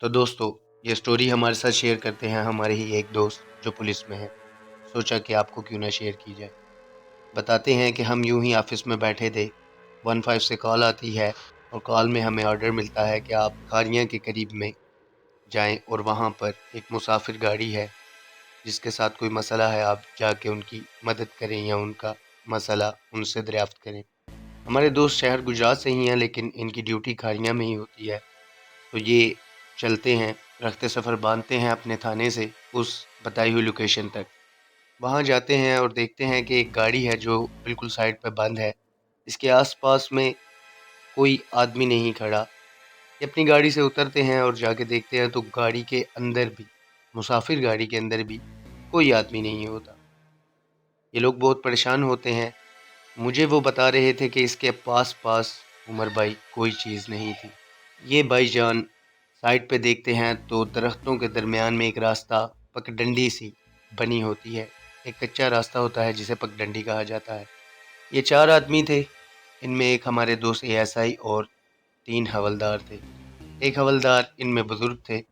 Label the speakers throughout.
Speaker 1: तो दोस्तों, ये स्टोरी हमारे साथ शेयर करते हैं हमारे ही एक दोस्त जो पुलिस में है। सोचा कि आपको क्यों ना शेयर की जाए। बताते हैं कि हम यूं ही ऑफिस में बैठे थे, 15 से कॉल आती है और कॉल में हमें ऑर्डर मिलता है कि आप खारियाँ के करीब में जाएं और वहां पर एक मुसाफिर गाड़ी है जिसके साथ कोई मसला है, आप जाके उनकी मदद करें या उनका मसला उनसे दरियाफ्त करें। हमारे दोस्त शहर गुजरात से ही हैं लेकिन इनकी ड्यूटी खारियाँ में ही होती है। तो ये चलते हैं, रखते सफ़र बांधते हैं अपने थाने से उस बताई हुई लोकेशन तक। वहाँ जाते हैं और देखते हैं कि एक गाड़ी है जो बिल्कुल साइड पे बंद है। इसके आस-पास में कोई आदमी नहीं खड़ा। ये अपनी गाड़ी से उतरते हैं और जाके देखते हैं तो गाड़ी के अंदर भी, मुसाफिर गाड़ी के अंदर भी कोई आदमी नहीं होता। ये लोग बहुत परेशान होते हैं। मुझे वो बता रहे थे कि इसके पास-पास उमर भाई कोई चीज़ नहीं थी। ये भाईजान साइड पे देखते हैं तो दरख्तों के दरमियान में एक रास्ता पगडंडी सी बनी होती है। एक कच्चा रास्ता होता है जिसे पगडंडी कहा जाता है। ये 4 आदमी थे। इनमें एक हमारे दोस्त एएसआई और 3 हवलदार थे। एक हवलदार इनमें बुजुर्ग थे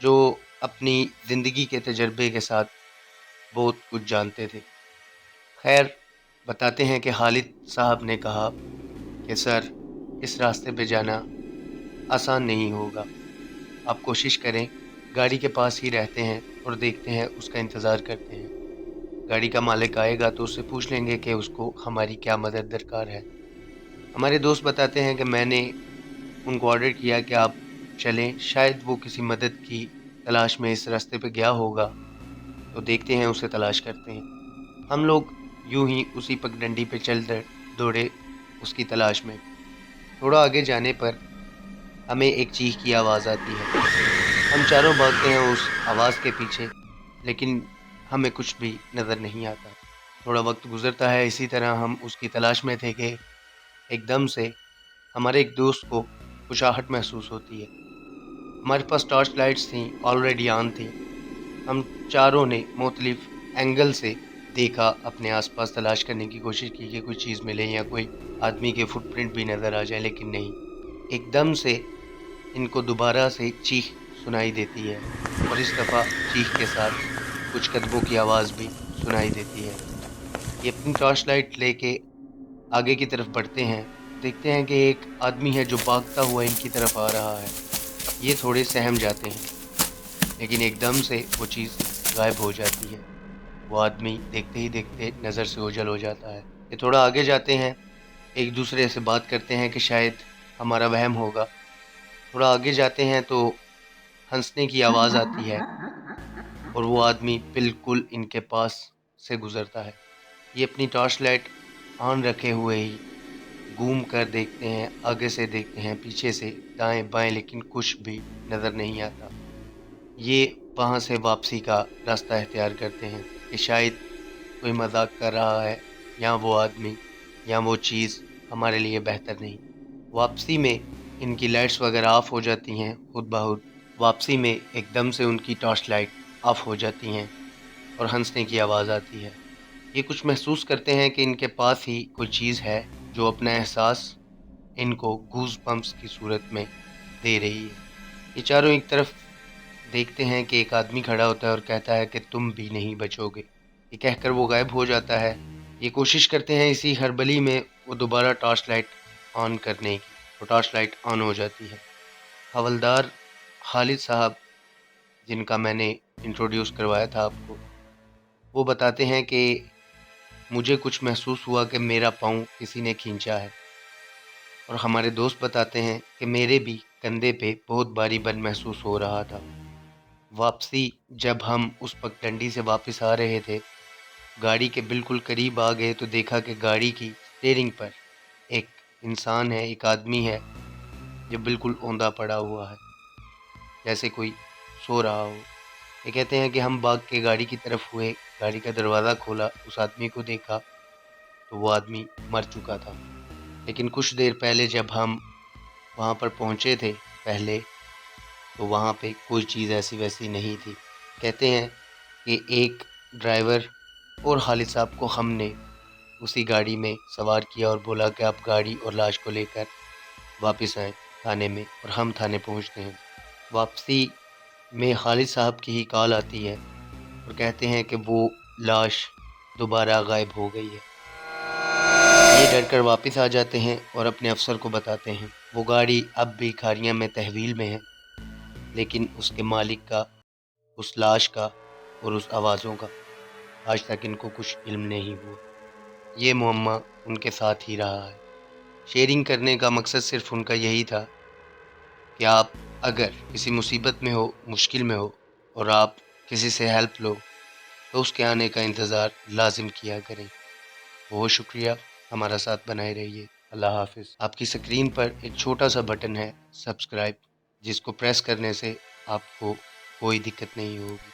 Speaker 1: जो अपनी ज़िंदगी के तजर्बे के साथ बहुत कुछ जानते थे। खैर, बताते हैं कि खालिद साहब ने कहा कि सर, इस रास्ते पे जाना आसान नहीं होगा। आप कोशिश करें, गाड़ी के पास ही रहते हैं और देखते हैं, उसका इंतज़ार करते हैं। गाड़ी का मालिक आएगा तो उससे पूछ लेंगे कि उसको हमारी क्या मदद दरकार है। हमारे दोस्त बताते हैं कि मैंने उनको ऑर्डर किया कि आप चलें, शायद वो किसी मदद की तलाश में इस रास्ते पे गया होगा, तो देखते हैं, उसे तलाश करते हैं। हम लोग यूं ही उसी पगडंडी पे चल दौड़े उसकी तलाश में। थोड़ा आगे जाने पर हमें एक चीख की आवाज़ आती है। हम चारों भागते हैं उस आवाज़ के पीछे, लेकिन हमें कुछ भी नज़र नहीं आता। थोड़ा वक्त गुजरता है, इसी तरह हम उसकी तलाश में थे कि एकदम से हमारे एक दोस्त को कुछ आहट महसूस होती है। हमारे पास टॉर्च लाइट्स थीं, ऑलरेडी ऑन थीं। हम चारों ने मुख्तलिफ एंगल से देखा, अपने आसपास तलाश करने की कोशिश की कि कोई चीज़ मिले या कोई आदमी के फुटप्रिंट भी नज़र आ जाए, लेकिन नहीं। एकदम से इनको दोबारा से चीख सुनाई देती है और इस दफ़ा चीख के साथ कुछ कदमों की आवाज़ भी सुनाई देती है। ये अपनी टॉर्च लाइट लेके आगे की तरफ बढ़ते हैं। देखते हैं कि एक आदमी है जो भागता हुआ इनकी तरफ आ रहा है। ये थोड़े सहम जाते हैं, लेकिन एकदम से वो चीज़ गायब हो जाती है। वो आदमी देखते ही देखते नज़र से ओझल हो जाता है। ये थोड़ा आगे जाते हैं, एक दूसरे से बात करते हैं कि शायद हमारा वहम होगा। थोड़ा आगे जाते हैं तो हंसने की आवाज़ आती है और वो आदमी बिल्कुल इनके पास से गुज़रता है। ये अपनी टॉर्च लाइट ऑन रखे हुए ही घूम कर देखते हैं, आगे से देखते हैं, पीछे से, दाएं-बाएं, लेकिन कुछ भी नज़र नहीं आता। ये वहाँ से वापसी का रास्ता इख्तियार करते हैं कि शायद कोई मज़ाक कर रहा है, या वो आदमी या वो चीज़ हमारे लिए बेहतर नहीं। वापसी में इनकी लाइट्स वगैरह ऑफ हो जाती हैं खुद ब खुद। वापसी में एकदम से उनकी टॉर्च लाइट ऑफ हो जाती हैं और हंसने की आवाज़ आती है। ये कुछ महसूस करते हैं कि इनके पास ही कोई चीज़ है जो अपना एहसास इनको गूज़ बम्प्स की सूरत में दे रही है। ये चारों एक तरफ देखते हैं कि एक आदमी खड़ा होता है और कहता है कि तुम भी नहीं बचोगे। ये कहकर वो गायब हो जाता है। ये कोशिश करते हैं, इसी हड़बड़ी में वो दोबारा टॉर्च लाइट ऑन करने की, तो टॉर्च लाइट ऑन हो जाती है। हवलदार खालिद साहब, जिनका मैंने इंट्रोड्यूस करवाया था आपको, वो बताते हैं कि मुझे कुछ महसूस हुआ कि मेरा पाँव किसी ने खींचा है। और हमारे दोस्त बताते हैं कि मेरे भी कंधे पे बहुत भारीपन महसूस हो रहा था। वापसी जब हम उस पगडंडी से वापस आ रहे थे, गाड़ी के बिल्कुल करीब आ गए तो देखा कि गाड़ी की स्टीयरिंग पर एक इंसान है, एक आदमी है जो बिल्कुल औंधा पड़ा हुआ है, जैसे कोई सो रहा हो। ये कहते हैं कि हम भाग के गाड़ी की तरफ हुए, गाड़ी का दरवाज़ा खोला, उस आदमी को देखा तो वो आदमी मर चुका था। लेकिन कुछ देर पहले जब हम वहाँ पर पहुँचे थे पहले, तो वहाँ पे कोई चीज़ ऐसी वैसी नहीं थी। कहते हैं कि एक ड्राइवर और खालिद साहब को हमने उसी गाड़ी में सवार किया और बोला कि आप गाड़ी और लाश को लेकर वापस आएँ थाने में, और हम थाने पहुँचते हैं। واپسی میں خالد صاحب کی ہی کال آتی ہے اور کہتے ہیں کہ وہ لاش دوبارہ غائب ہو گئی ہے۔ یہ ڈر کر واپس آ جاتے ہیں اور اپنے افسر کو بتاتے ہیں۔ وہ گاڑی اب بھی کھاریاں میں تحویل میں ہے، لیکن اس کے مالک کا، اس لاش کا اور اس آوازوں کا آج تک ان کو کچھ علم نہیں ہوا۔ یہ معمہ ان کے ساتھ ہی رہا ہے۔ شیئرنگ کرنے کا مقصد صرف ان کا یہی تھا کہ آپ اگر کسی مصیبت میں ہو، مشکل میں ہو اور آپ کسی سے ہیلپ لو تو اس کے آنے کا انتظار لازم کیا کریں۔ بہت شکریہ، ہمارا ساتھ بنائے رہیے۔ اللہ حافظ۔ آپ کی سکرین پر ایک چھوٹا سا بٹن ہے سبسکرائب، جس کو پریس کرنے سے آپ کو کوئی دقت نہیں ہوگی۔